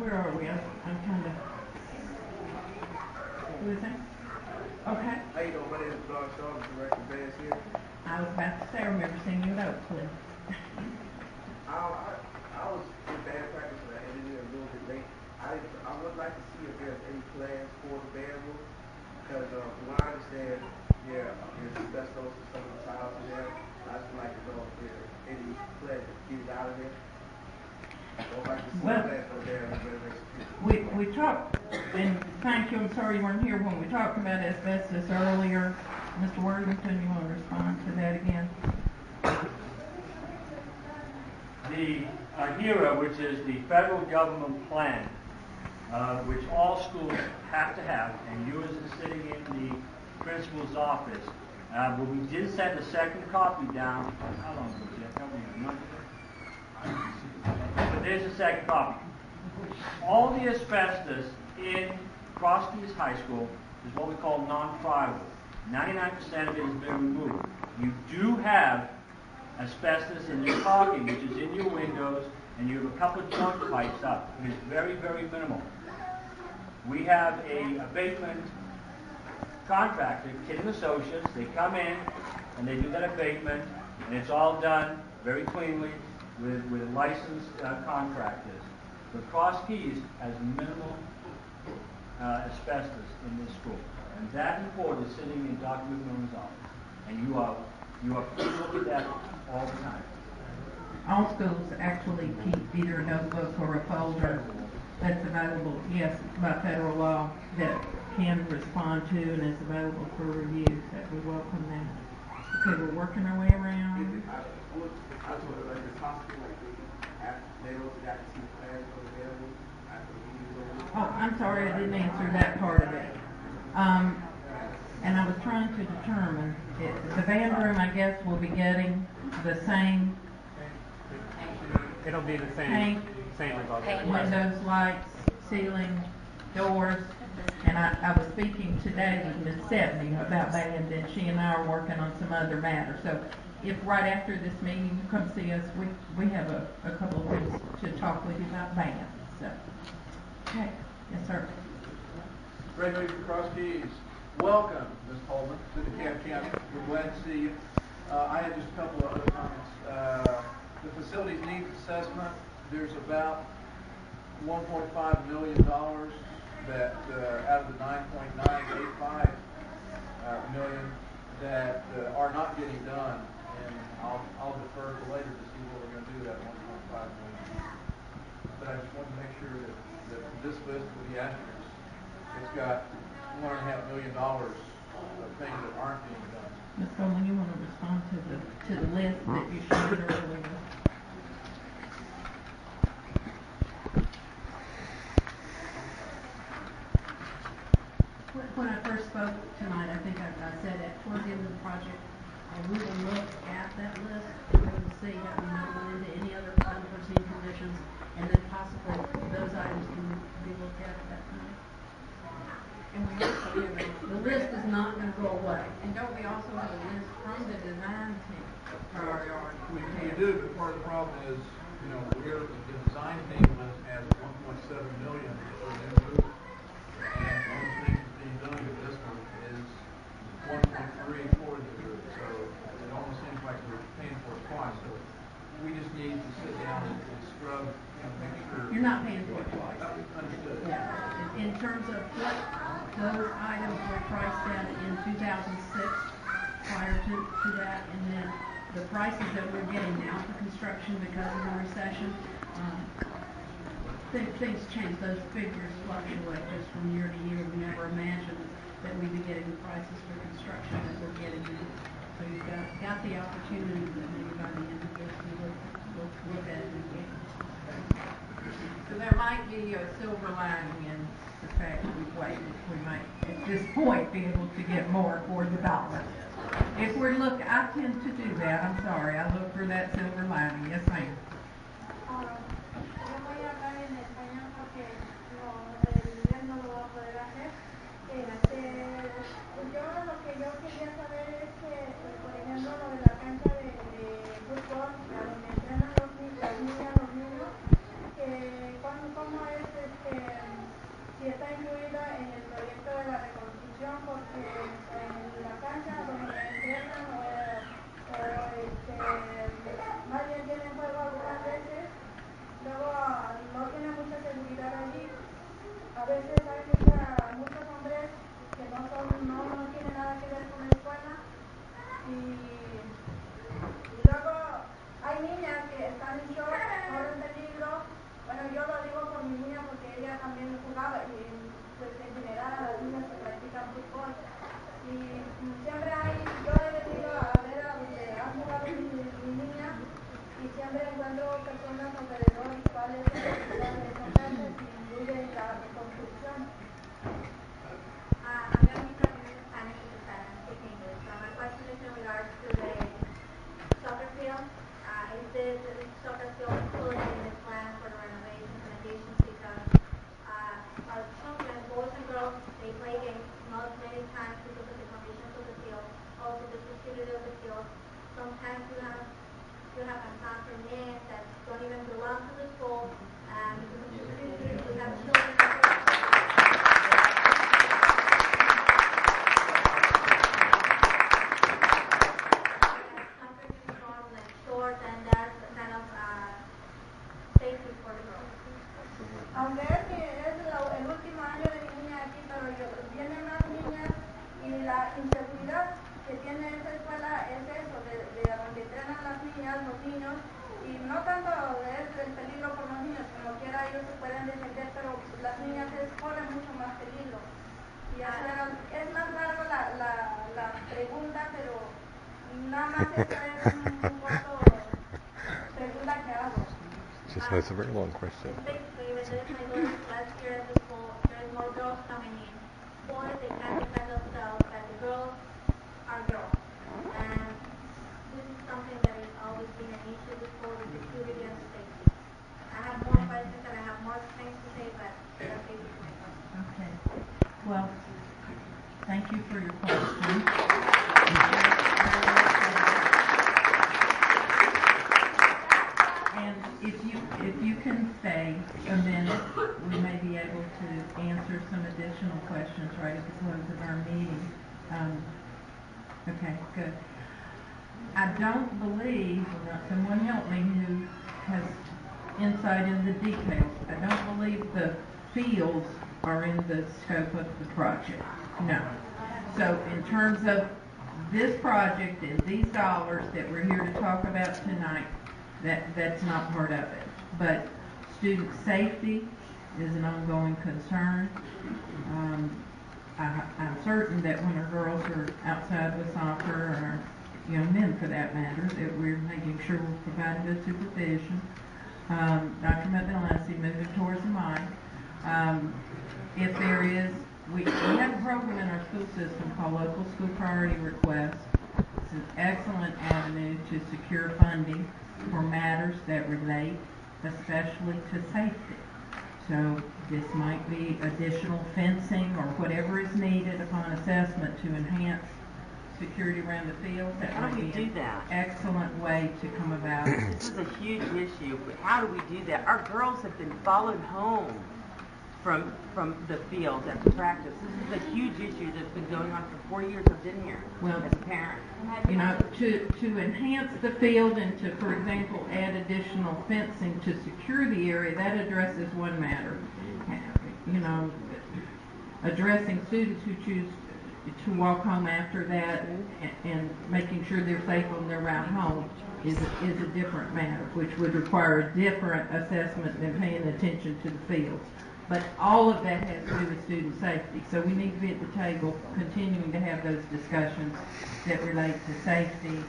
where are we? I'm kind of. Who is that? Okay. How you doing? My name is Don Shaw, I'm director of bands here. I was about to say, I remember seeing you at Oakland. I was in band practice and I ended here a little bit late. I would like to see if there's any plans for the band room, because from what I understand, there's asbestos in some of the tiles in there. I just would like to know if there's any plans to get it out of there. Or if I can see Well, plans for the band renovation. We talked, and thank you, I'm sorry you weren't here when we talked about asbestos earlier. Mr. Worthington, you want to respond to that again? The HERA, which is the federal government plan, which all schools have to have, and yours is sitting in the principal's office. But we did send a second copy down. How long ago, Jeff? Help me, a month ago? But there's a second copy. All the asbestos in Cross Keys High School is what we call non-friable. 99% of it has been removed. You do have asbestos in your caulking, which is in your windows, and you have a couple of joint pipes up. It is very, very minimal. We have a abatement contractor, Kidd & Associates. They come in and they do that abatement, and it's all done very cleanly with licensed contractors. But Cross Keys has minimal asbestos in this school, and that report is sitting in Dr. McMillan's office, and you are free to look at that all the time. All schools actually keep either a notebook or a folder that's available, yes, by federal law, that can respond to and is available for review. That we welcome that. Okay, we're working our way around. I was wondering, like, is it possible, like, they don't got to see plans for the band room after the meeting's over? Oh, I'm sorry, I didn't answer that part of it. And I was trying to determine, the band room, I guess, will be getting the same It'll be the paint, same as all the other. windows, lights, ceiling, doors. And I was speaking today with Ms. Stepney about band, and she and I are working on some other matters. So if right after this meeting you come see us, we have a couple of things to talk with you about band. So, okay, yes, sir. Renovation Cross Keys. Welcome, Ms. Coleman, to the Camp County. We're glad to see you. I had just a couple of other comments. The facilities needs assessment, there's about $1.5 million that out of the $9.985 million that are not getting done, and I'll defer to later to see what we're going to do with that $1.5 million. But I just want to make sure that this list with the asterisks, it's got $1.5 million of things that aren't being done. Ms. Coleman, you want to respond to the list that you shared earlier? When I first spoke tonight, I think I said that towards the end of the project, we will look at that list and we will see that we might run into any other unforeseen conditions, and then possibly those items can be looked at that time. And we also have The list is not going to go away. and don't we also have a list from the design team? We do, but part of the problem is, the design team has 1.7 million for the new roof, and one of the things that's being done with this one is 1.3 for the roof. So it almost seems like we're paying for it twice. So we just need to sit down and scrub, make sure. You're not paying for it twice. Understood. Yeah. In terms of what those items were priced at in 2006, prior to that, and then the prices that we're getting now for construction because of the recession, things change. Those figures fluctuate just from year to year. We never imagined that we'd be getting the prices for construction that we're getting now. So you've got the opportunity that maybe by the end of this we'll look at it again. So there might be a silver lining in the fact that we've waited. We might, at this point, be able to get more for the dollar. If we're I tend to do that. I'm sorry. I look for that silver lining. Yes, ma'am. Yo voy a hablar en español porque el inglés no lo voy a poder hacer. Yo lo que yo quería saber es que, por ejemplo, lo de la cancha de fútbol, a donde entrenan las niñas, los niños, que cómo es jugaba, y pues en general a las niñas que practican fútbol. Y siempre yo he venido a ver a donde han jugado mis niñas, y siempre encuentro personas alrededor cuáles son las necesidades de casas y incluyen la reconstrucción. I'm going to be talking in Spanish because I speak English. So my question is in regards to the soccer field. Is this soccer field included in the plan for the renovations and additions? Because our children, boys and girls, they play games not many times because of the conditions of the field, also the security of the field. Sometimes you have a soccer net that don't even belong to the school, and because of security, we have children. And that's kind of safety for the girls. Aunque es el último año de mi niña aquí, pero vienen más niñas y la inseguridad que tiene esa escuela es eso, de donde entrenan las niñas, los niños, y no tanto es el peligro por los niños, como quiera ellos se pueden defender, pero las niñas corren mucho más peligro. Y es más largo la pregunta, pero nada más esta es un poco pregunta que hago. It's a very long question. Basically, with this, I noticed last year at the school, there's more girls coming in. Boys, they can't defend themselves, but the girls are girls. And this is something that has always been an issue before, the security and the safety. I have more questions and I have more things to say, but that's basically my question. Okay. Well, thank you for your question. And if you can stay a minute, we may be able to answer some additional questions right at the close of our meeting. Okay, good. I don't believe, someone help me who has insight in the details, I don't believe the fields are in the scope of the project. No. So in terms of this project and these dollars that we're here to talk about tonight, that's not part of it. But student safety is an ongoing concern. I'm certain that when our girls are outside with soccer, or our young men for that matter, that we're making sure we're providing good supervision. Dr. McMillan, moving towards the mic. If there is, we have a program in our school system called Local School Priority Request. It's an excellent avenue to secure funding for matters that relate especially to safety. So this might be additional fencing or whatever is needed upon assessment to enhance security around the field. That How do might we be do that? an excellent way to come about it. This is a huge issue, but how do we do that? Our girls have been followed home from the field after practice. This is a huge issue that's been going on for 4 years I've been here as a parent. You know, to enhance the field and to, for example, add additional fencing to secure the area, that addresses one matter. You know, addressing students who choose to walk home after that and making sure they're safe on their route home is a different matter, which would require a different assessment than paying attention to the fields. But all of that has to do with student safety. So we need to be at the table continuing to have those discussions that relate to safety.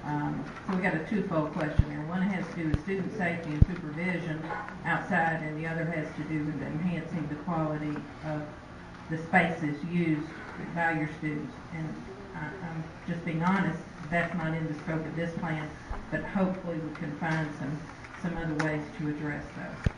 So we got a twofold question there. One has to do with student safety and supervision outside, and the other has to do with enhancing the quality of the spaces used by your students. And I'm just being honest, that's not in the scope of this plan, but hopefully we can find some other ways to address those.